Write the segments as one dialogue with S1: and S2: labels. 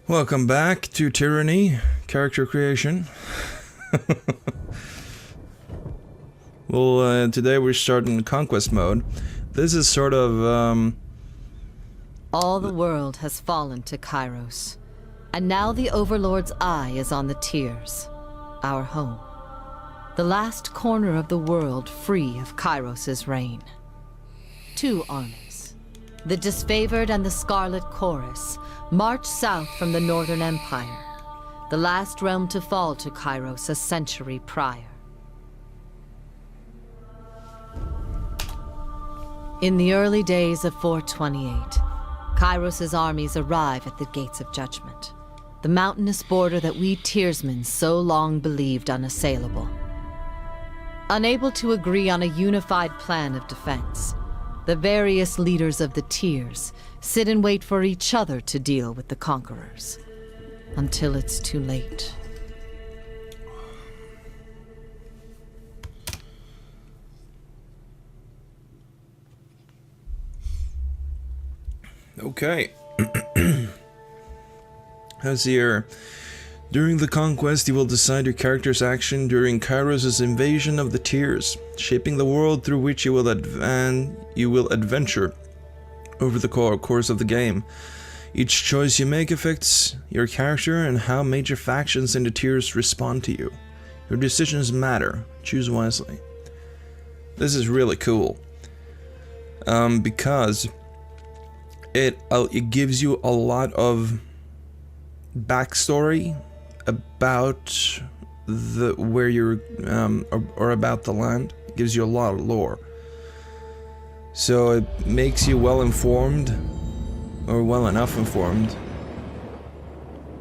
S1: Welcome back to Tyranny, character creation. Well, today we're starting Conquest mode. This is sort of,
S2: All the world has fallen to Kairos, and now the Overlord's eye is on the Tears, our home. The last corner of the world free of Kairos' reign. Two armies, the Disfavored and the Scarlet Chorus, march south from the Northern Empire, the last realm to fall to Kairos a century prior. In the early days of 428, Kairos' armies arrive at the Gates of Judgment, the mountainous border that we Tearsmen so long believed unassailable. Unable to agree on a unified plan of defense, the various leaders of the Tears sit and wait for each other to deal with the conquerors, until it's too late.
S1: okay. How's here? During the Conquest, you will decide your character's action during Kairos' invasion of the Tears, shaping the world through which you will adventure over the course of the game. Each choice you make affects your character and how major factions in the Tears respond to you. Your decisions matter. Choose wisely. This is really cool. Because it gives you a lot of backstory about where you're or about the land. It gives you a lot of lore. So it makes you well informed, or well enough informed,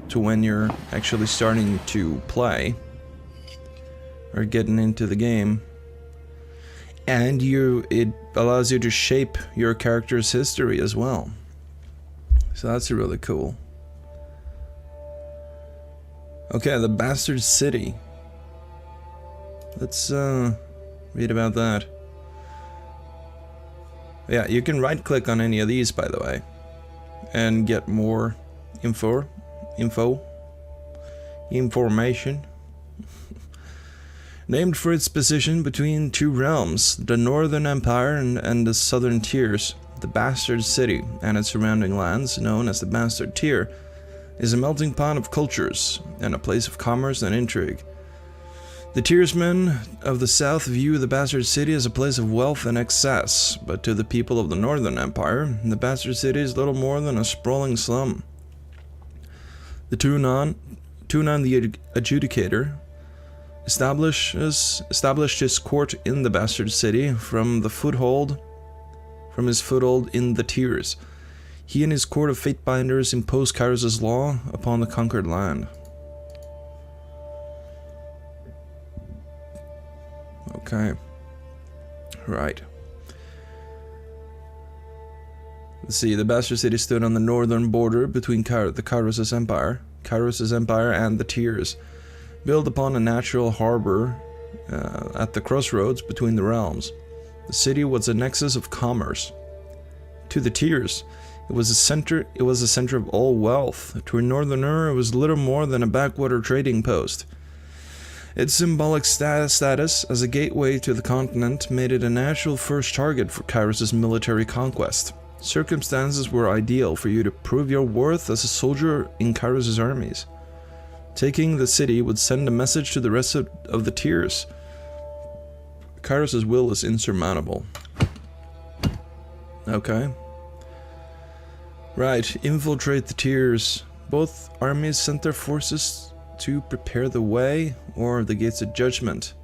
S1: to when you're actually starting to play, or getting into the game. And it allows you to shape your character's history as well. So that's really cool. Okay, the Bastard City. Let's read about that. Yeah, you can right-click on any of these, by the way, and get more information. Named for its position between two realms, the Northern Empire and the Southern Tiers, the Bastard City and its surrounding lands, known as the Bastard Tier, is a melting pot of cultures and a place of commerce and intrigue. The Tearsmen of the South view the Bastard City as a place of wealth and excess, but to the people of the Northern Empire, the Bastard City is little more than a sprawling slum. The Tunon the Adjudicator, established his court in the Bastard City from his foothold in the Tears. He and his court of Fatebinders impose Kairos' law upon the conquered land. Okay. Right. Let's see, the Bastard City stood on the northern border between the Kairos' Empire and the Tears, built upon a natural harbor at the crossroads between the realms. The city was a nexus of commerce. To the Tears, it was a center of all wealth. To a northerner, it was little more than a backwater trading post. Its symbolic status as a gateway to the continent made it a natural first target for Kairos' military conquest. Circumstances were ideal for you to prove your worth as a soldier in Kairos' armies. Taking the city would send a message to the rest of the Tears. Kairos' will is insurmountable. Okay. Right, infiltrate the Tears. Both armies sent their forces to prepare the way, or the Gates of Judgment.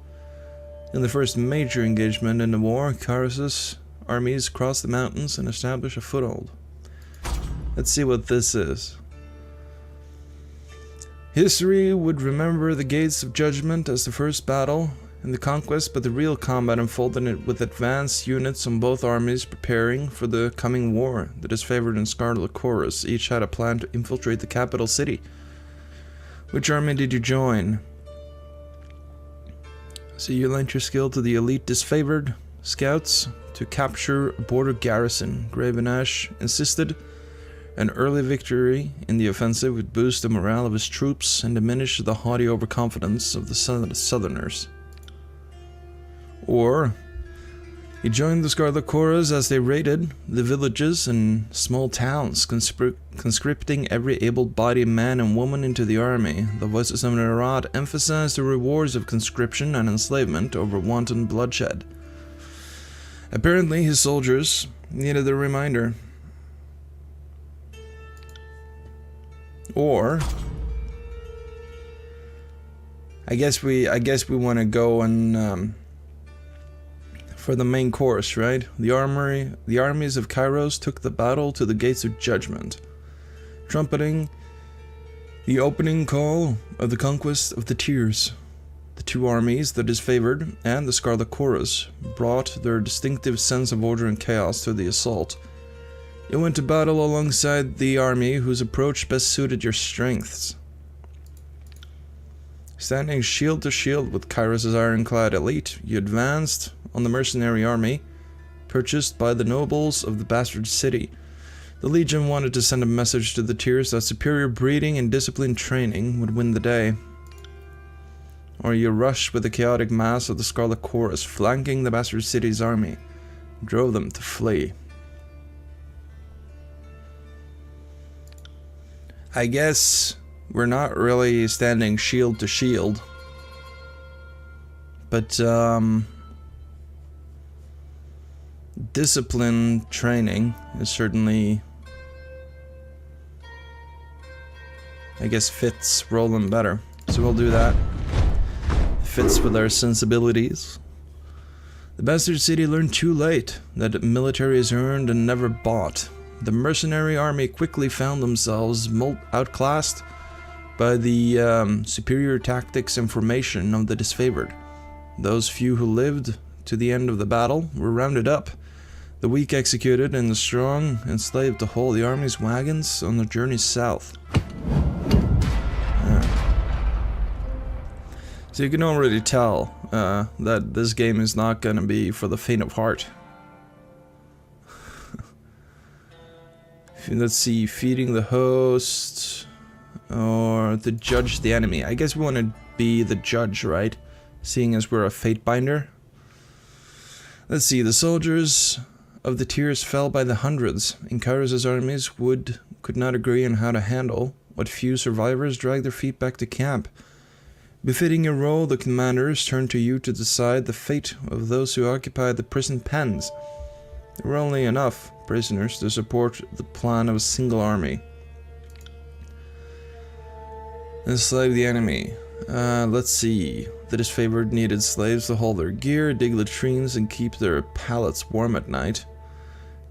S1: In the first major engagement in the war, Kairos' armies crossed the mountains and established a foothold. Let's see what this is. History would remember the Gates of Judgment as the first battle in the Conquest, but the real combat unfolded with advanced units on both armies preparing for the coming war. The Disfavored and Scarlet Chorus each had a plan to infiltrate the capital city. Which army did you join? So you lent your skill to the elite Disfavored scouts to capture a border garrison. Graven Ash insisted An early victory in the offensive would boost the morale of his troops and diminish the haughty overconfidence of the Southerners. Or he joined the Scarlet Chorus as they raided the villages and small towns, conscripting every able-bodied man and woman into the army. The Voices of Nerat emphasized the rewards of conscription and enslavement over wanton bloodshed. Apparently, his soldiers needed a reminder. Or I guess we want to go and for the main course, right? The armies of Kairos took the battle to the gates of judgment, trumpeting the opening call of the conquest of the Tears. The two armies, the Disfavored and the Scarlet Chorus, brought their distinctive sense of order and chaos to the assault. You went to battle alongside the army whose approach best suited your strengths. Standing shield to shield with Kairos' ironclad elite, you advanced on the mercenary army, purchased by the nobles of the bastard city. The Legion wanted to send a message to the Tears that superior breeding and disciplined training would win the day. Or you rushed with the chaotic mass of the Scarlet Chorus, flanking the bastard city's army, drove them to flee. I guess we're not really standing shield to shield, but discipline training is certainly, I guess, fits Roland better, so we'll do that. Fits with our sensibilities. The bastard city learned too late that military is earned and never bought. The mercenary army quickly found themselves outclassed by the superior tactics and formation of the Disfavored. Those few who lived to the end of the battle were rounded up, the weak executed, and the strong enslaved to haul the army's wagons on the journey south. So you can already tell that this game is not going to be for the faint of heart. Let's see, feeding the host, or to judge the enemy. I guess we want to be the judge, right? Seeing as we're a fate binder. Let's see, the soldiers of the Tears fell by the hundreds, and Kairos' armies could not agree on how to handle what few survivors dragged their feet back to camp. Befitting your role, the commanders turned to you to decide the fate of those who occupied the prison pens. There were only enough prisoners to support the plan of a single army. Enslave the enemy. Let's see. The Disfavored needed slaves to haul their gear, dig latrines, and keep their pallets warm at night.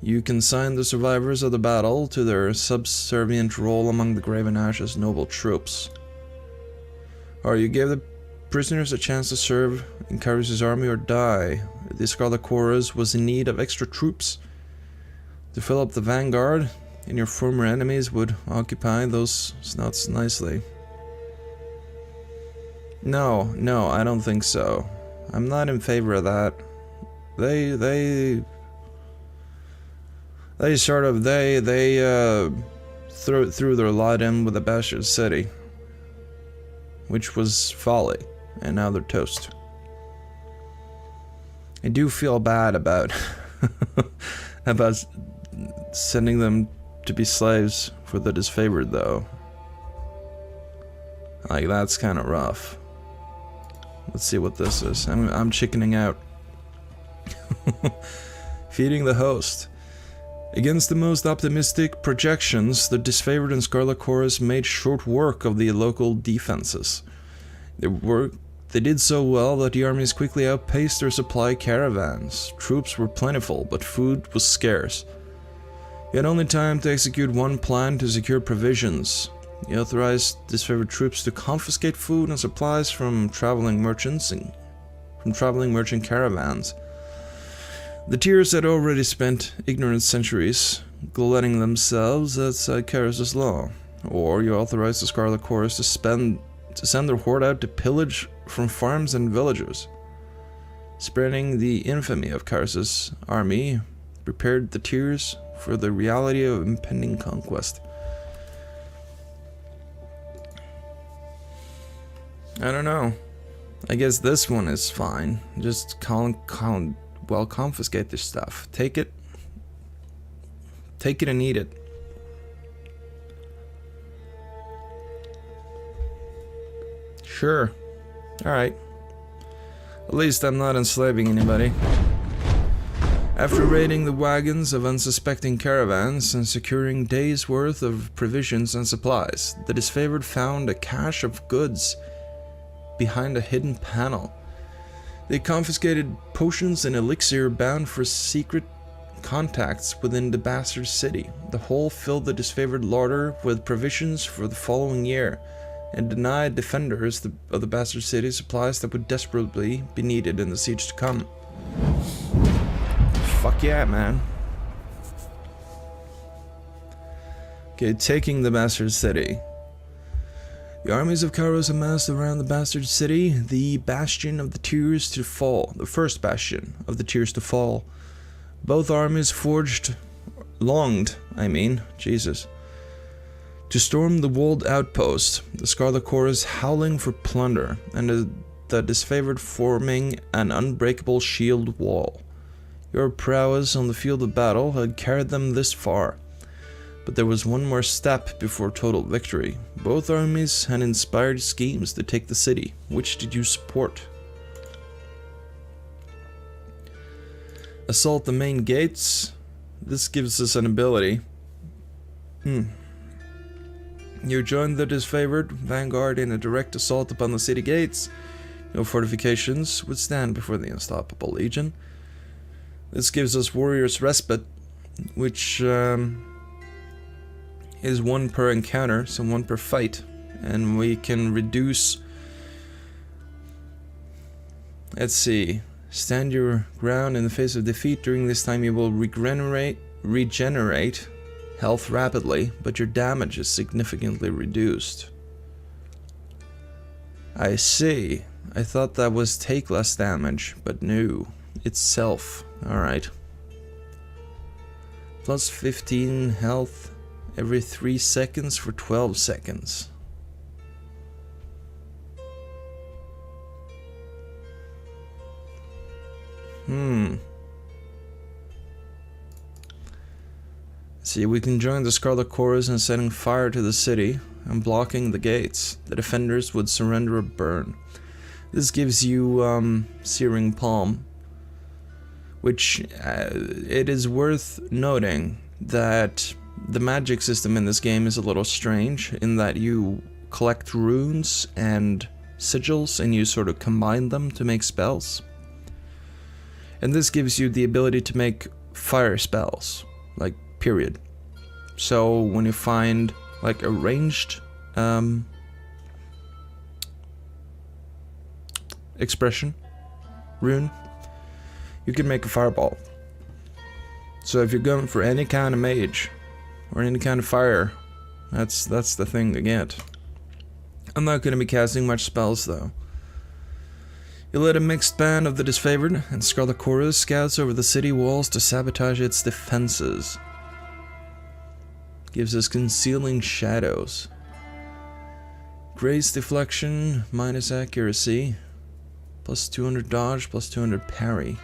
S1: You consigned the survivors of the battle to their subservient role among the Graven Ash's noble troops. Or you gave the prisoners a chance to serve in Kairos' army or die. The Scarlet Chorus was in need of extra troops to fill up the vanguard, and your former enemies would occupy those snots nicely. No, I don't think so. I'm not in favor of that. They threw their lot in with the bastard city, which was folly, and now they're toast. I do feel bad about about sending them to be slaves for the Disfavored, though. Like, that's kind of rough. Let's see what this is. I'm chickening out. Feeding the host. Against the most optimistic projections, the Disfavored and Scarlet Chorus made short work of the local defenses. They did so well that the armies quickly outpaced their supply caravans. Troops were plentiful, but food was scarce. You had only time to execute one plan to secure provisions. You authorized Disfavored troops to confiscate food and supplies from traveling merchants and from traveling merchant caravans. The Tears had already spent ignorant centuries glutting themselves outside Kairos' law. Or you authorized the Scarlet Chorus to send their horde out to pillage from farms and villages. Spreading the infamy of Kairos' army prepared the Tears for the reality of impending conquest. I don't know. I guess this one is fine. Just confiscate this stuff. Take it and eat it. Sure. Alright. At least I'm not enslaving anybody. After raiding the wagons of unsuspecting caravans and securing days' worth of provisions and supplies, the disfavored found a cache of goods behind a hidden panel. They confiscated potions and elixir bound for secret contacts within the bastard city. The whole filled the disfavored larder with provisions for the following year, and denied defenders of the bastard city supplies that would desperately be needed in the siege to come. Fuck yeah, man. Okay, taking the bastard city. The armies of Kairos amassed around the bastard city, the bastion of the tears to fall, the first bastion of the tears to fall. Both armies longed, to storm the walled outpost, the Scarlet Chorus howling for plunder, and the disfavored forming an unbreakable shield wall. Your prowess on the field of battle had carried them this far, but there was one more step before total victory. Both armies had inspired schemes to take the city. Which did you support? Assault the main gates. This gives us an ability. You joined the disfavored vanguard in a direct assault upon the city gates. No fortifications would stand before the unstoppable legion. This gives us warrior's respite, which is 1 per encounter, so 1 per fight, and we can reduce. Let's see. Stand your ground in the face of defeat. During this time you will regenerate health rapidly, but your damage is significantly reduced. I see. I thought that was take less damage, but no. It's self. Alright. Plus 15 health every 3 seconds for 12 seconds. See, we can join the Scarlet Chorus in setting fire to the city and blocking the gates. The defenders would surrender or burn. This gives you Searing Palm, which it is worth noting that the magic system in this game is a little strange in that you collect runes and sigils and you sort of combine them to make spells. And this gives you the ability to make fire spells, like, period. So when you find like a ranged expression rune, you can make a fireball. So if you're going for any kind of mage or any kind of fire, that's the thing to get. I'm not going to be casting much spells though. You led a mixed band of the disfavored and Scarlet Chorus scouts over the city walls to sabotage its defenses. Gives us concealing shadows. Grace deflection minus accuracy. Plus 200 dodge, plus 200 parry.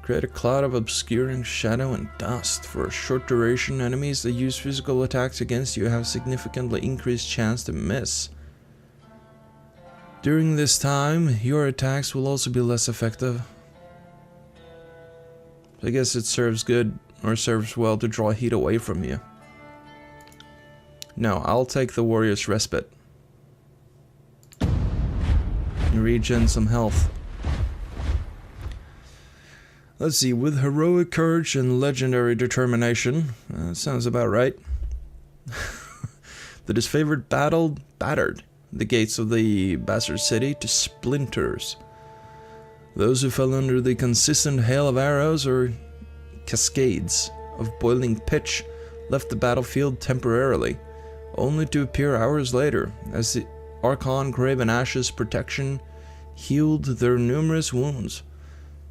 S1: Create a cloud of obscuring shadow and dust. For a short duration, enemies that use physical attacks against you have significantly increased chance to miss. During this time, your attacks will also be less effective. I guess it serves good, or serves well, to draw heat away from you. No, I'll take the warrior's respite. And regen some health. Let's see, with heroic courage and legendary determination, sounds about right. The disfavored battered the gates of the bastard city to splinters. Those who fell under the consistent hail of arrows or cascades of boiling pitch left the battlefield temporarily, only to appear hours later as the Archon Graven Ash's protection healed their numerous wounds.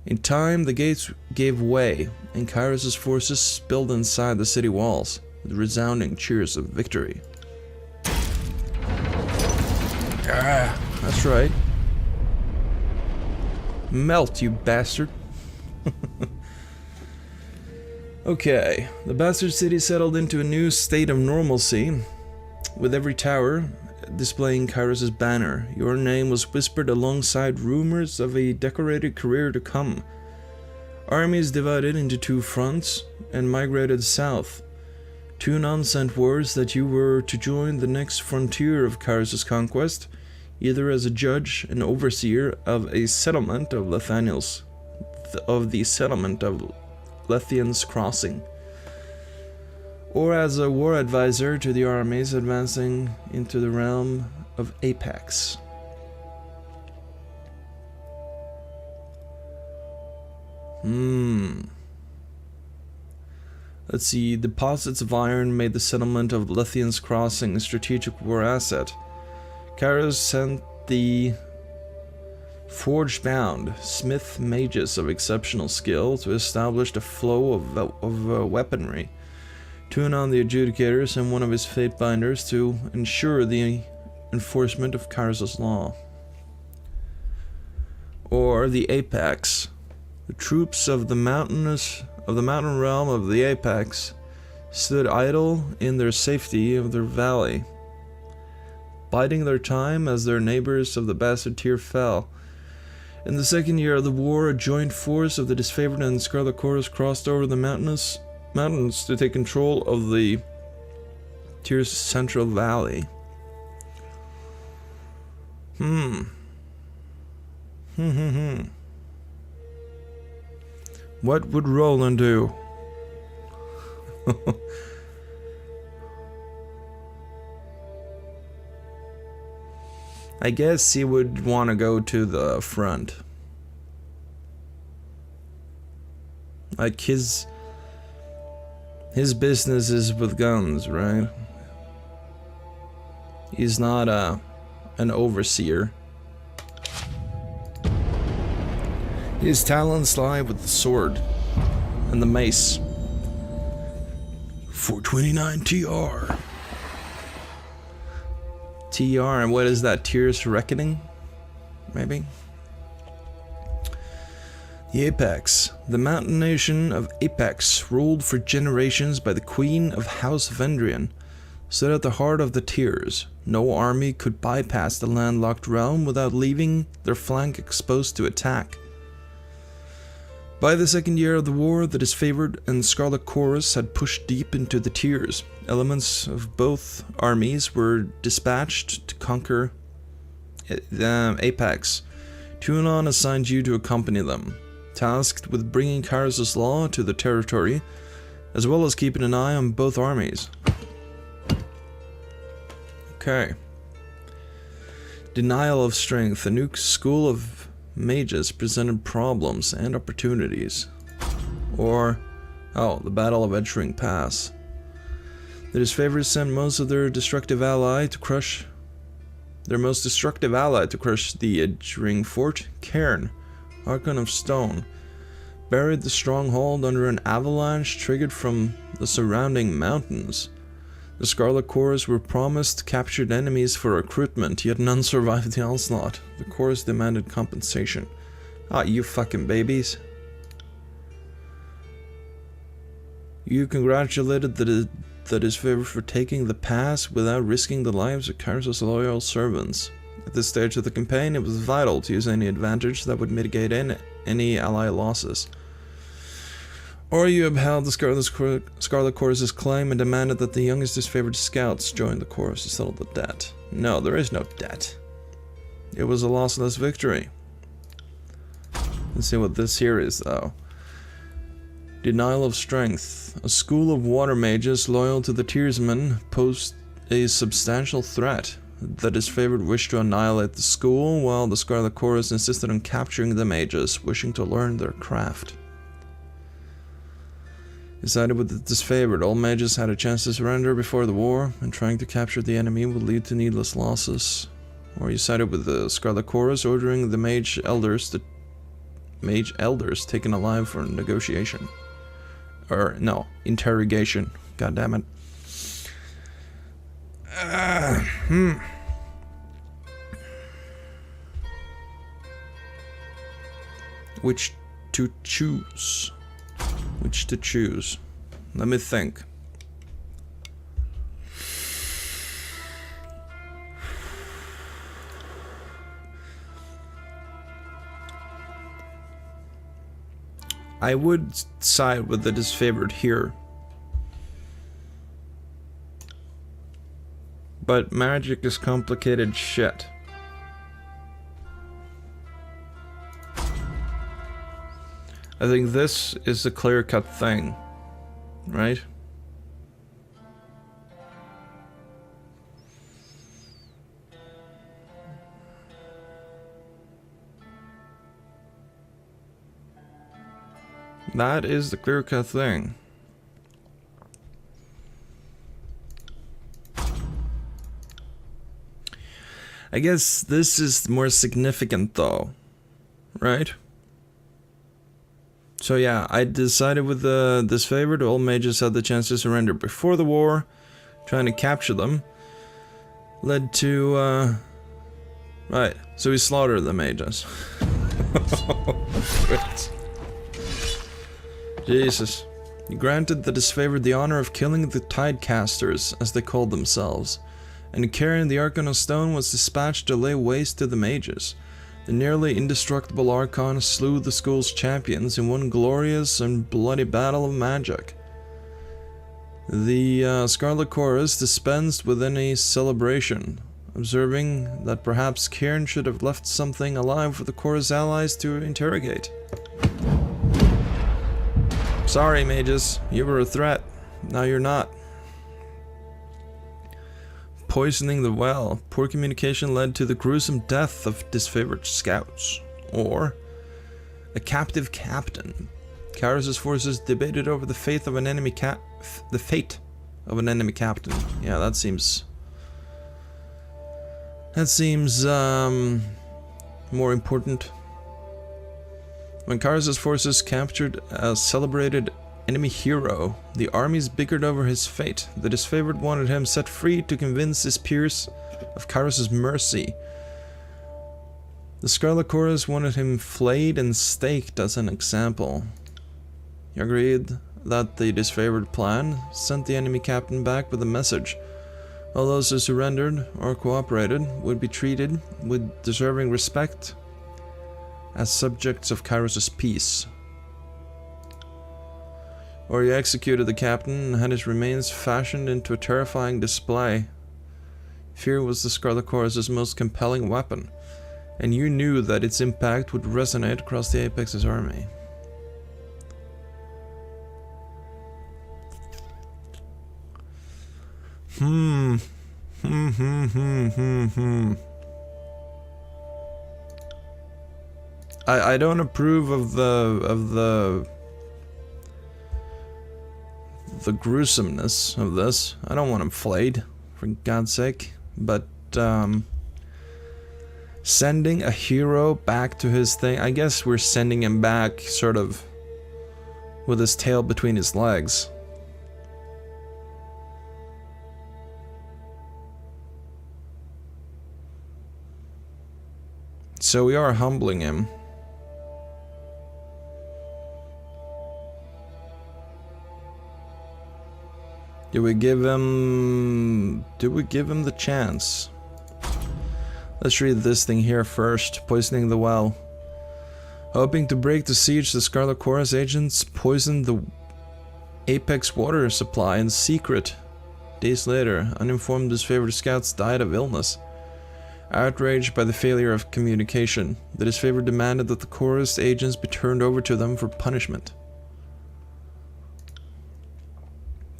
S1: In time, the gates gave way, and Kairos' forces spilled inside the city walls, with resounding cheers of victory. Ah, that's right. Melt, you bastard. Okay, the bastard city settled into a new state of normalcy, with every tower displaying Kairos' banner. Your name was whispered alongside rumors of a decorated career to come. Armies divided into two fronts and migrated south. Tunon sent words that you were to join the next frontier of Kairos' conquest, either as a judge and overseer of a settlement of Lethanians, of the settlement of Lethian's Crossing, or as a war advisor to the armies advancing into the realm of Apex. Let's see, deposits of iron made the settlement of Lethian's Crossing a strategic war asset. Kairos sent the forge-bound smith mages of exceptional skill to establish the flow of weaponry. Tunon the Adjudicators and one of his Fatebinders to ensure the enforcement of Kairos' law. Or the Apex. The troops of the mountain realm of the Apex stood idle in their safety of their valley, biding their time as their neighbors of the Bastard Tier fell. In the second year of the war, a joint force of the Disfavored and Scarlet Chorus crossed over the mountains to take control of the Tier's central valley. What would Roland do? I guess he would want to go to the front. Like his business is with guns, right? He's not an overseer. His talents lie with the sword and the mace. 429 TR. TR, and what is that? Tears Reckoning? Maybe? The Apex. The mountain nation of Apex, ruled for generations by the Queen of House Vendrian, stood at the heart of the Tears. No army could bypass the landlocked realm without leaving their flank exposed to attack. By the second year of the war, the Disfavored and Scarlet Chorus had pushed deep into the Tears. Elements of both armies were dispatched to conquer Apex. Tunon assigned you to accompany them, tasked with bringing Kairos' law to the territory, as well as keeping an eye on both armies. Okay. Denial of Strength. A new school of mages presented problems and opportunities. Or, the Battle of Edgering Pass. The Disfavored sent most destructive ally to crush the Edgering Fort. Cairn, Archon of Stone, buried the stronghold under an avalanche triggered from the surrounding mountains. The Scarlet Chorus were promised captured enemies for recruitment, yet none survived the onslaught. The Chorus demanded compensation. You fucking babies. You congratulated the Disfavored for taking the pass without risking the lives of Kairos' loyal servants. At this stage of the campaign, it was vital to use any advantage that would mitigate any ally losses. Or you upheld the Scarlet Chorus' claim and demanded that the youngest Disfavored scouts join the Chorus to settle the debt. No, there is no debt. It was a lossless victory. Let's see what this here is, though. Denial of Strength. A school of water mages loyal to the Tearsmen posed a substantial threat. The Disfavored wished to annihilate the school, while the Scarlet Chorus insisted on capturing the mages, wishing to learn their craft. He sided with the Disfavored. All mages had a chance to surrender before the war, and trying to capture the enemy would lead to needless losses. Or you sided with the Scarlet Chorus, ordering the mage elders to mage elders taken alive for negotiation. Or, no, interrogation. God damn it. Which to choose? Which to choose? Let me think. I would side with the disfavored here. But magic is complicated shit. I think this is a clear-cut thing, right? That is the clear-cut thing. I guess this is more significant though, right? So yeah, I decided with the disfavored, all mages had the chance to surrender before the war. Trying to capture them led to, right, so we slaughtered the mages. Jesus. He granted the disfavored the honor of killing the Tidecasters, as they called themselves, and carrying the Archon of Stone was dispatched to lay waste to the mages. The nearly indestructible Archon slew the school's champions in one glorious and bloody battle of magic. The Scarlet Chorus dispensed with any celebration, observing that perhaps Cairn should have left something alive for the Chorus allies to interrogate. Sorry, mages, you were a threat. Now you're not. Poisoning the well. Poor communication led to the gruesome death of disfavored scouts. Or a captive captain. Kairos' forces debated over the fate of an enemy captain. Yeah, that seems more important. When Kairos' forces captured a celebrated enemy hero, the armies bickered over his fate. The disfavored wanted him set free to convince his peers of Kairos' mercy. The Scarlet Chorus wanted him flayed and staked as an example. He agreed that the disfavored plan sent the enemy captain back with a message. All those who surrendered or cooperated would be treated with deserving respect as subjects of Kairos' peace. Or he executed the captain and had his remains fashioned into a terrifying display. Fear was the Scarlet Chorus' most compelling weapon, and you knew that its impact would resonate across the Apex's army. I don't approve of the gruesomeness of this. I don't want him flayed, for God's sake. But sending a hero back to his thing, I guess we're sending him back sort of with his tail between his legs. So we are humbling him. Do we give him the chance? Let's read this thing here first. Poisoning the well. Hoping to break the siege, the Scarlet Chorus agents poisoned the Apex water supply in secret. Days later, uninformed disfavored scouts died of illness. Outraged by the failure of communication, the disfavored demanded that the Chorus agents be turned over to them for punishment.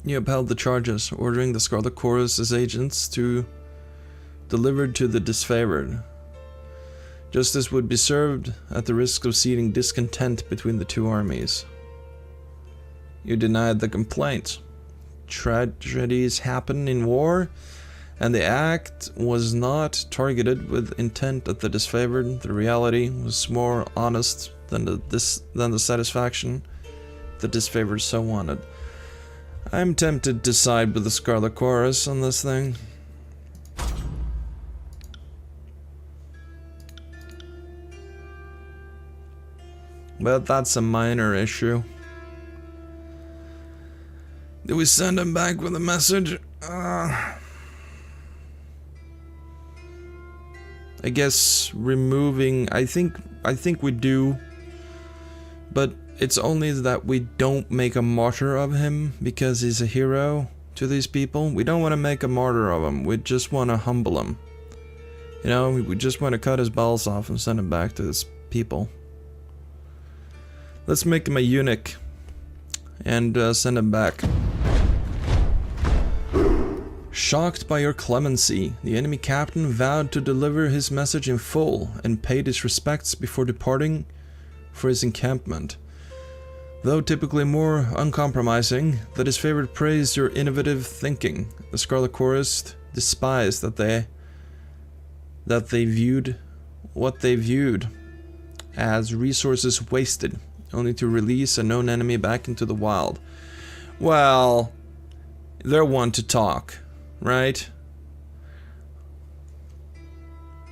S1: He upheld the charges, ordering the Scarlet Chorus' agents to delivered to the disfavored. Justice would be served at the risk of seeding discontent between the two armies. You denied the complaint. Tragedies happen in war, and the act was not targeted with intent at the disfavored. The reality was more honest than the satisfaction the disfavored so wanted. I'm tempted to side with the Scarlet Chorus on this thing. But that's a minor issue. Do we send him back with a message? I guess removing... I think we do. But it's only that we don't make a martyr of him because he's a hero to these people. We don't want to make a martyr of him. We just want to humble him. You know, we just want to cut his balls off and send him back to his people. Let's make him a eunuch and send him back. Shocked by your clemency, the enemy captain vowed to deliver his message in full and paid his respects before departing for his encampment. Though typically more uncompromising, the disfavored praised your innovative thinking. The Scarlet Chorus despised that they viewed what they viewed as resources wasted, only to release a known enemy back into the wild. Well, they're one to talk, right?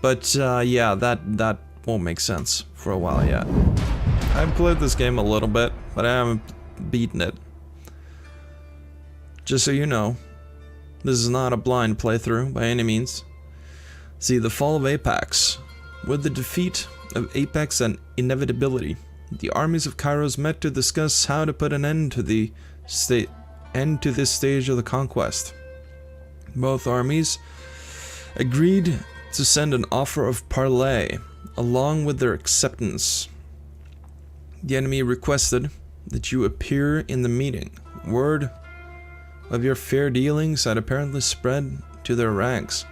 S1: But yeah, that won't make sense for a while yet. I've played this game a little bit, but I haven't beaten it. Just so you know, this is not a blind playthrough by any means. See, the fall of Apex. With the defeat of Apex an inevitability, the armies of Kairos met to discuss how to put an end to this stage of the conquest. Both armies agreed to send an offer of parley, along with their acceptance. The enemy requested that you appear in the meeting. Word of your fair dealings had apparently spread to their ranks.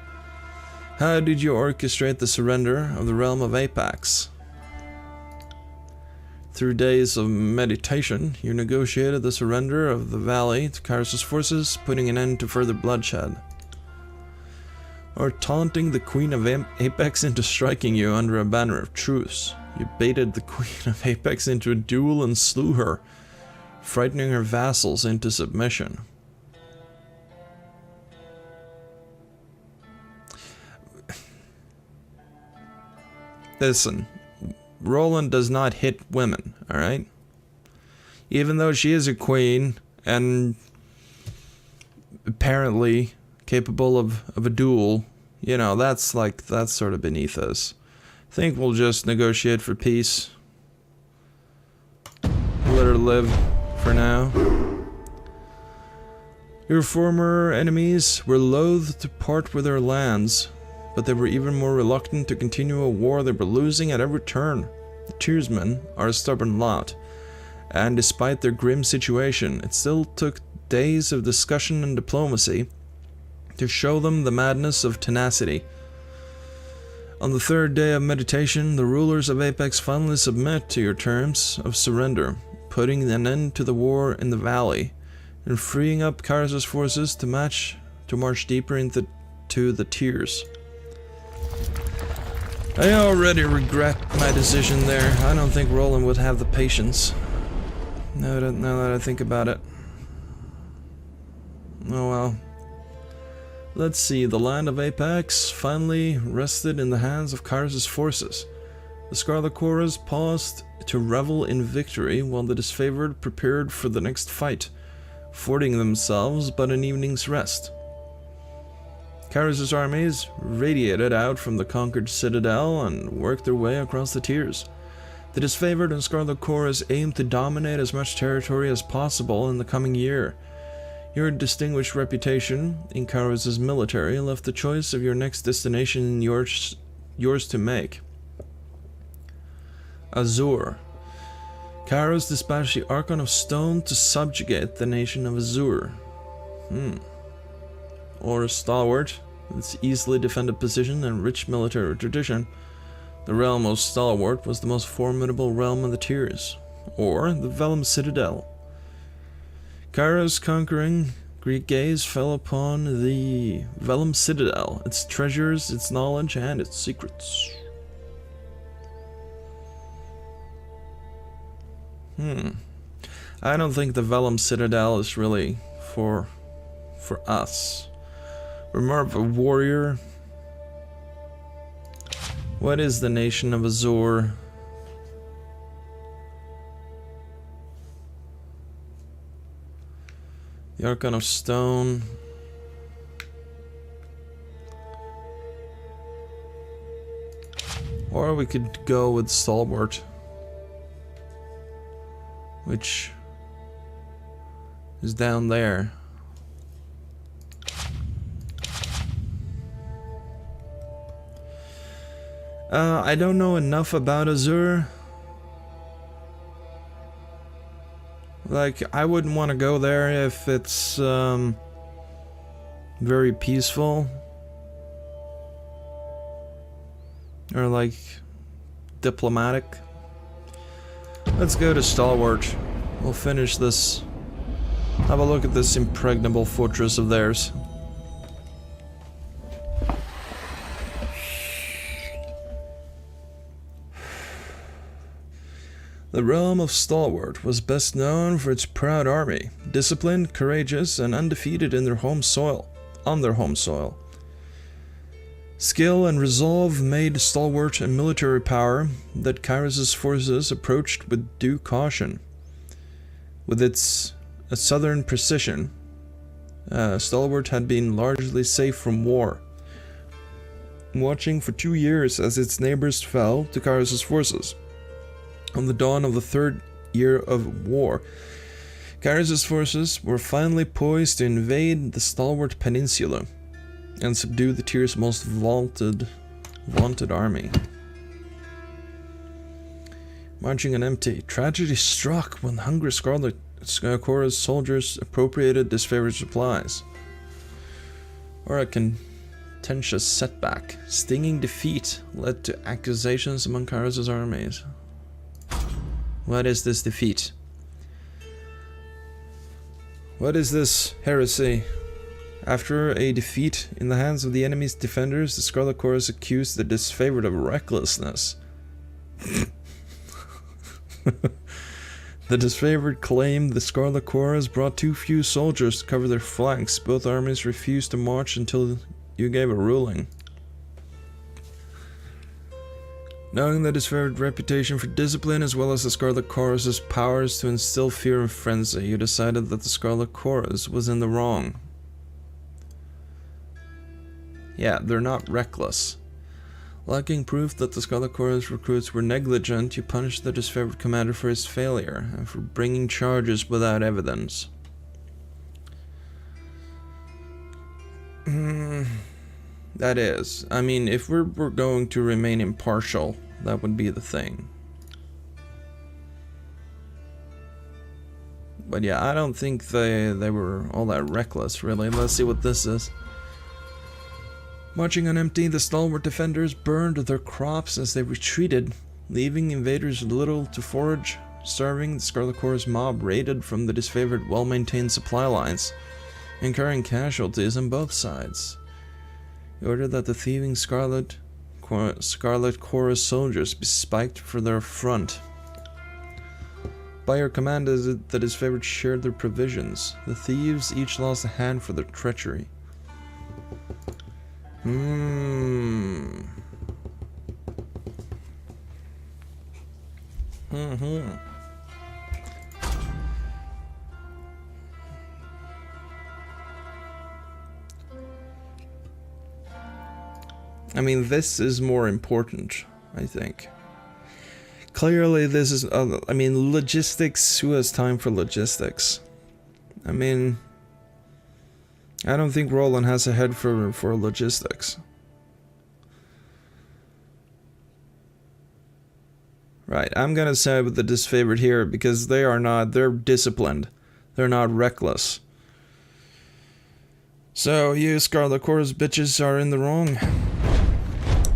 S1: How did you orchestrate the surrender of the realm of Apex? Through days of meditation, you negotiated the surrender of the valley to Kairos' forces, putting an end to further bloodshed. Or taunting the Queen of Apex into striking you under a banner of truce. You baited the Queen of Apex into a duel and slew her, frightening her vassals into submission. Listen, Roland does not hit women, alright? Even though she is a queen and apparently capable of a duel, you know, that's sort of beneath us. I think we'll just negotiate for peace. Let her live for now. Your former enemies were loath to part with their lands, but they were even more reluctant to continue a war they were losing at every turn. The Tearsmen are a stubborn lot, and despite their grim situation, it still took days of discussion and diplomacy to show them the madness of tenacity. On the third day of meditation, the rulers of Apex finally submit to your terms of surrender, putting an end to the war in the valley, and freeing up Kairos' forces to march deeper into the Tears. I already regret my decision there. I don't think Roland would have the patience. Now that I think about it. Oh well. Let's see, the land of Apex finally rested in the hands of Kairos' forces. The Scarlet Chorus paused to revel in victory while the disfavored prepared for the next fight, affording themselves but an evening's rest. Kairos' armies radiated out from the conquered citadel and worked their way across the Tears. The disfavored and Scarlet Chorus aimed to dominate as much territory as possible in the coming year. Your distinguished reputation in Kairos' military left the choice of your next destination yours to make. Azure. Kairos dispatched the Archon of Stone to subjugate the nation of Azure. Or a stalwart, with its easily defended position and rich military tradition, the realm of Stalwart was the most formidable realm of the Tears, or the Vellum Citadel. Kairos' conquering Greek gaze fell upon the Vellum Citadel, its treasures, its knowledge, and its secrets. I don't think the Vellum Citadel is really for us. We're more of a warrior. What is the nation of Azor? The Archon of Stone. Or we could go with Stalwart, which is down there. I don't know enough about Azur. Like, I wouldn't want to go there if it's very peaceful. Or like diplomatic. Let's go to Stalwart. We'll finish this. Have a look at this impregnable fortress of theirs. The realm of Stalwart was best known for its proud army, disciplined, courageous, and undefeated in their home soil, on their home soil. Skill and resolve made Stalwart a military power that Kairos' forces approached with due caution. With its southern precision, Stalwart had been largely safe from war, watching for 2 years as its neighbors fell to Kairos' forces. On the dawn of the third year of war, Kairos' forces were finally poised to invade the Stalwart Peninsula and subdue the tier's most vaunted army. Marching on empty, tragedy struck when hungry Scarlet Cora's soldiers appropriated disfavored supplies. Or a contentious setback, stinging defeat led to accusations among Kairos' armies. What is this defeat? What is this heresy? After a defeat in the hands of the enemy's defenders, the Scarlet Chorus accused the disfavored of recklessness. The disfavored claimed the Scarlet Chorus brought too few soldiers to cover their flanks. Both armies refused to march until you gave a ruling. Knowing the disfavored reputation for discipline as well as the Scarlet Chorus's powers to instill fear and frenzy, you decided that the Scarlet Chorus was in the wrong. Yeah, they're not reckless. Lacking proof that the Scarlet Chorus recruits were negligent, you punished the disfavored commander for his failure and for bringing charges without evidence. That is, I mean, if we're going to remain impartial, that would be the thing. But yeah, I don't think they were all that reckless, really. Let's see what this is. Marching on empty, the Stalwart defenders burned their crops as they retreated, leaving invaders little to forage. Starving, the Scarlet Chorus mob raided from the disfavored well-maintained supply lines, incurring casualties on both sides. He ordered that the thieving Scarlet Chorus soldiers be spiked for their front. By your command, the disfavored shared their provisions. The thieves each lost a hand for their treachery. I mean, this is more important, I think. Clearly, this is, I mean, logistics. Who has time for logistics? I mean, I don't think Roland has a head for logistics. Right, I'm gonna side with the disfavored here because they're disciplined. They're not reckless. So, you Scarlet Chorus bitches are in the wrong.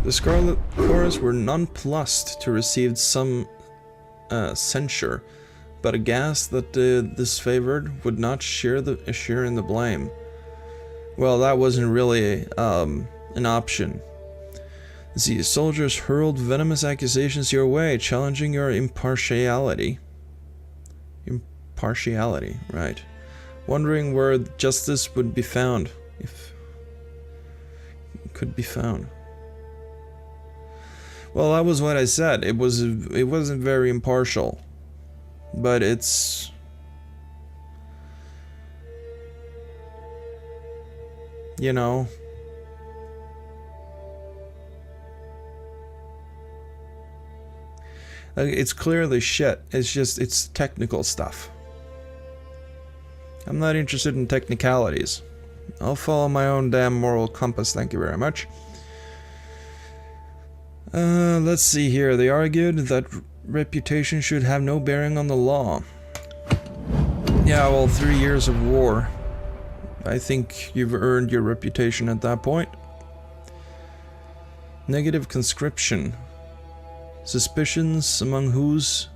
S1: The Scarlet Chorus were nonplussed to receive some censure, but aghast that the disfavored would not share in the blame. Well, that wasn't really an option. The soldiers hurled venomous accusations your way, challenging your impartiality. Partiality, right. Wondering where justice would be found, if it could be found. Well, that was what I said. It wasn't very impartial. But it's... You know... It's clearly shit. It's technical stuff. I'm not interested in technicalities. I'll follow my own damn moral compass, thank you very much. Let's see here. They argued that reputation should have no bearing on the law. Yeah, well, 3 years of war. I think you've earned your reputation at that point. Negative conscription. Suspicions among whose...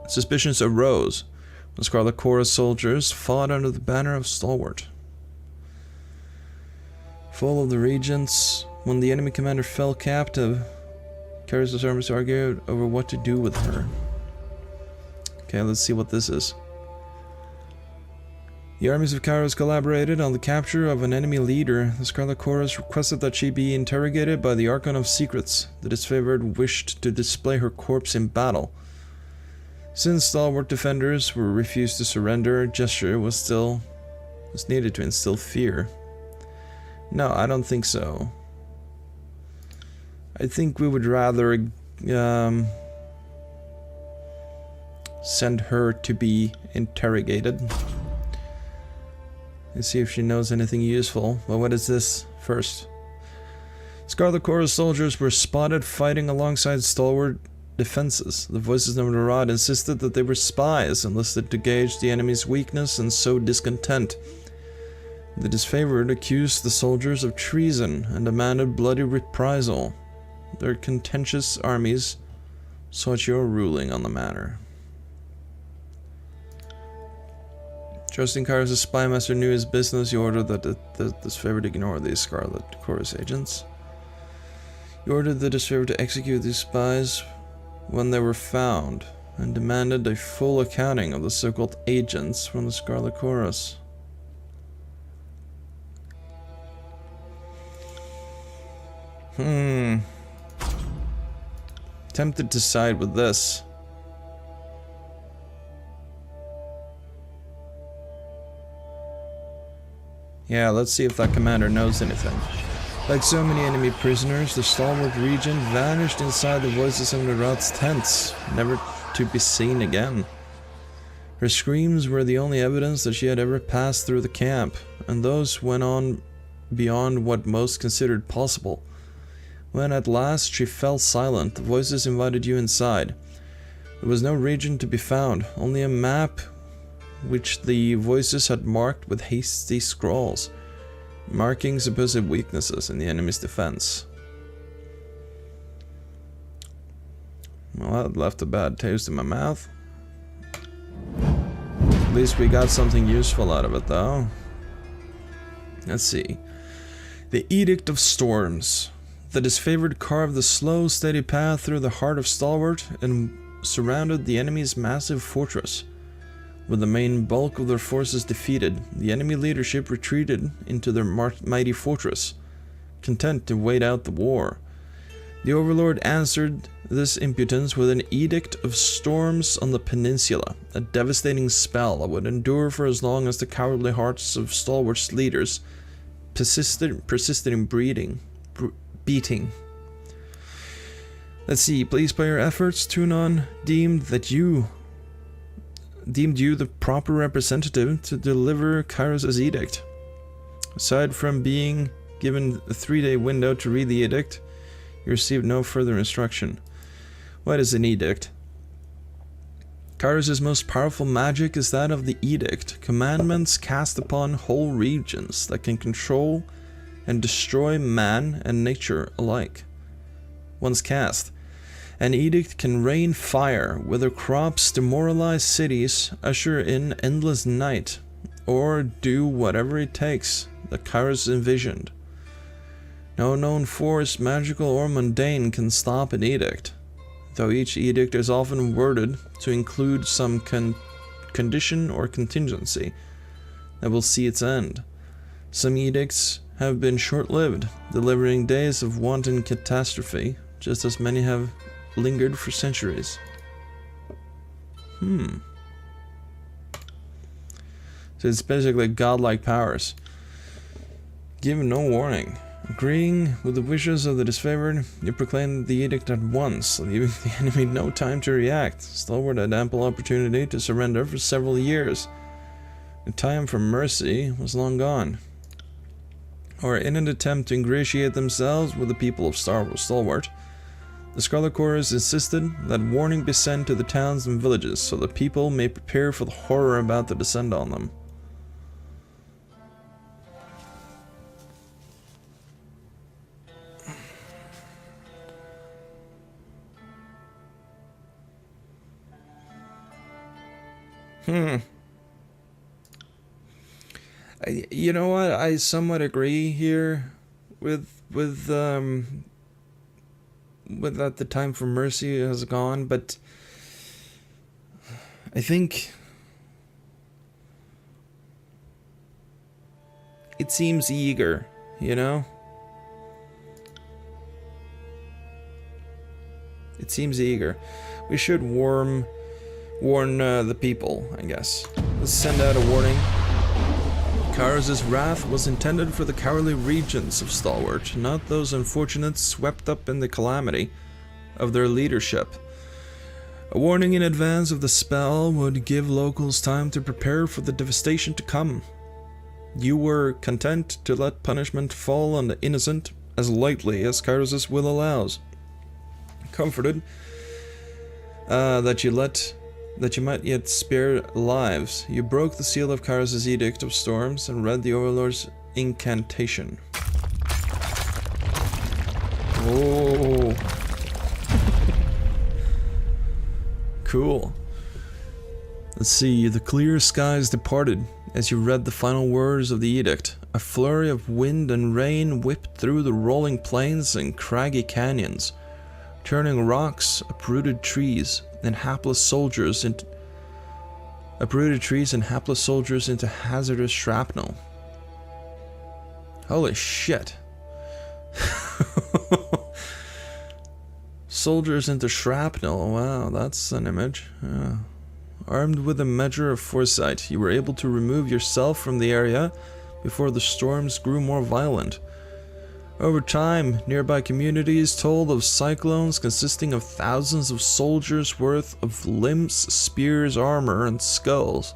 S1: Suspicions arose when Scarlet Chorus soldiers fought under the banner of Stalwart. Fall of the Regents. When the enemy commander fell captive, Kairos' armies argued over what to do with her. Okay, let's see what this is. The armies of Kairos collaborated on the capture of an enemy leader. The Scarlet Chorus requested that she be interrogated by the Archon of Secrets. The disfavored wished to display her corpse in battle. Since stalwart defenders were refused to surrender, a gesture was needed to instill fear. No, I don't think so. I think we would rather send her to be interrogated. Let's see if she knows anything useful. Well, what is this first? Scarlet Chorus soldiers were spotted fighting alongside stalwart defenses. The voices of Narad insisted that they were spies, enlisted to gauge the enemy's weakness and sow discontent. The disfavored accused the soldiers of treason and demanded bloody reprisal. Their contentious armies sought your ruling on the matter. Trusting Kairos' spymaster knew his business, he ordered that the disfavored ignore these Scarlet Chorus agents. He ordered the disfavored to execute these spies when they were found, and demanded a full accounting of the so-called agents from the Scarlet Chorus. Tempted to side with this. Yeah, let's see if that commander knows anything. Like so many enemy prisoners, the stalwart regent vanished inside the voices of Narad's tents, never to be seen again. Her screams were the only evidence that she had ever passed through the camp, and those went on beyond what most considered possible. When at last she fell silent, the voices invited you inside. There was no regent to be found, only a map which the voices had marked with hasty scrawls, marking supposed weaknesses in the enemy's defense. Well, that left a bad taste in my mouth. At least we got something useful out of it, though. Let's see. The Edict of Storms. The disfavored carved the slow, steady path through the heart of Stalwart and surrounded the enemy's massive fortress. With the main bulk of their forces defeated, the enemy leadership retreated into their mighty fortress, content to wait out the war. The Overlord answered this impotence with an Edict of Storms on the peninsula, a devastating spell that would endure for as long as the cowardly hearts of Stalwart's leaders persisted in beating. Let's see, pleased by your efforts, Tunon deemed you the proper representative to deliver Kairos' edict. Aside from being given a 3-day window to read the edict, you received no further instruction. What is an edict? Kairos' most powerful magic is that of the edict, commandments cast upon whole regions that can control and destroy man and nature alike. Once cast, an edict can rain fire, wither crops, demoralize cities, usher in endless night, or do whatever it takes that Kairos envisioned. No known force, magical or mundane, can stop an edict. though each edict is often worded to include some condition or contingency that will see its end. Some edicts have been short-lived, delivering days of wanton catastrophe, just as many have lingered for centuries. So it's basically godlike powers. Given no warning. Agreeing with the wishes of the disfavored, you proclaimed the edict at once, leaving the enemy no time to react. Stalwart had ample opportunity to surrender for several years. The time for mercy was long gone. Or in an attempt to ingratiate themselves with the people of Stalwart, the Scarlet Chorus insisted that warning be sent to the towns and villages so the people may prepare for the horror about to descend on them. You know what? I somewhat agree here with that the time for mercy has gone, but I think it seems eager, you know? It seems eager. We should warn the people, I guess. Let's send out a warning. Kairos' wrath was intended for the cowardly regents of Stalwart, not those unfortunates swept up in the calamity of their leadership. A warning in advance of the spell would give locals time to prepare for the devastation to come. You were content to let punishment fall on the innocent as lightly as Kairos' will allows. Comforted that you might yet spare lives, you broke the seal of Kairos' Edict of Storms and read the Overlord's incantation. Oh. Cool. Let's see, the clear skies departed as you read the final words of the edict. A flurry of wind and rain whipped through the rolling plains and craggy canyons, turning rocks, uprooted trees, and hapless soldiers into hazardous shrapnel. Holy shit. Soldiers into shrapnel. Wow, that's an image. Yeah. Armed with a measure of foresight, you were able to remove yourself from the area before the storms grew more violent. Over time, nearby communities told of cyclones consisting of thousands of soldiers' worth of limbs, spears, armor, and skulls.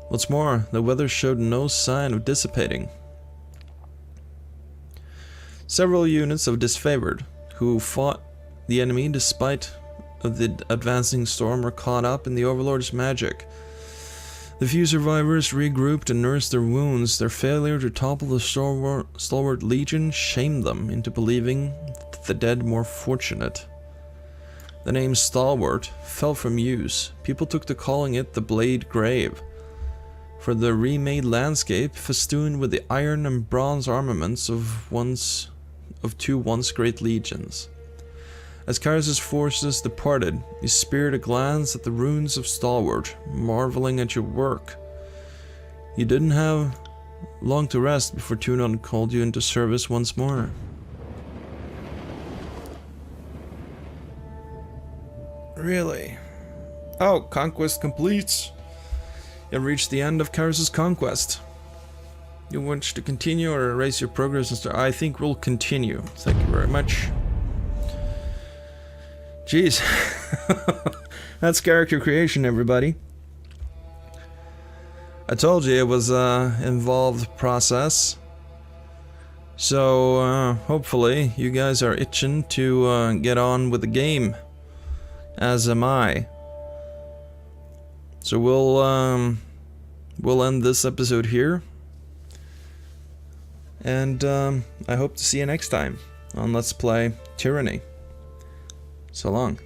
S1: What's more, the weather showed no sign of dissipating. Several units of disfavored, who fought the enemy despite of the advancing storm, were caught up in the Overlord's magic. The few survivors regrouped and nursed their wounds. Their failure to topple the Stalwart Legion shamed them into believing the dead more fortunate. The name Stalwart fell from use. People took to calling it the Blade Grave, for the remade landscape festooned with the iron and bronze armaments of two once great legions. As Kairos' forces departed, you spared a glance at the ruins of Stalwart, marveling at your work. You didn't have long to rest before Tunon called you into service once more. Really? Oh, Conquest completes. You have reached the end of Kairos' Conquest. You wish to continue or erase your progress? I think we'll continue. Thank you very much. Jeez. That's character creation, everybody. I told you it was an involved process. So, hopefully, you guys are itching to get on with the game. As am I. So we'll end this episode here. And I hope to see you next time on Let's Play Tyranny. So long.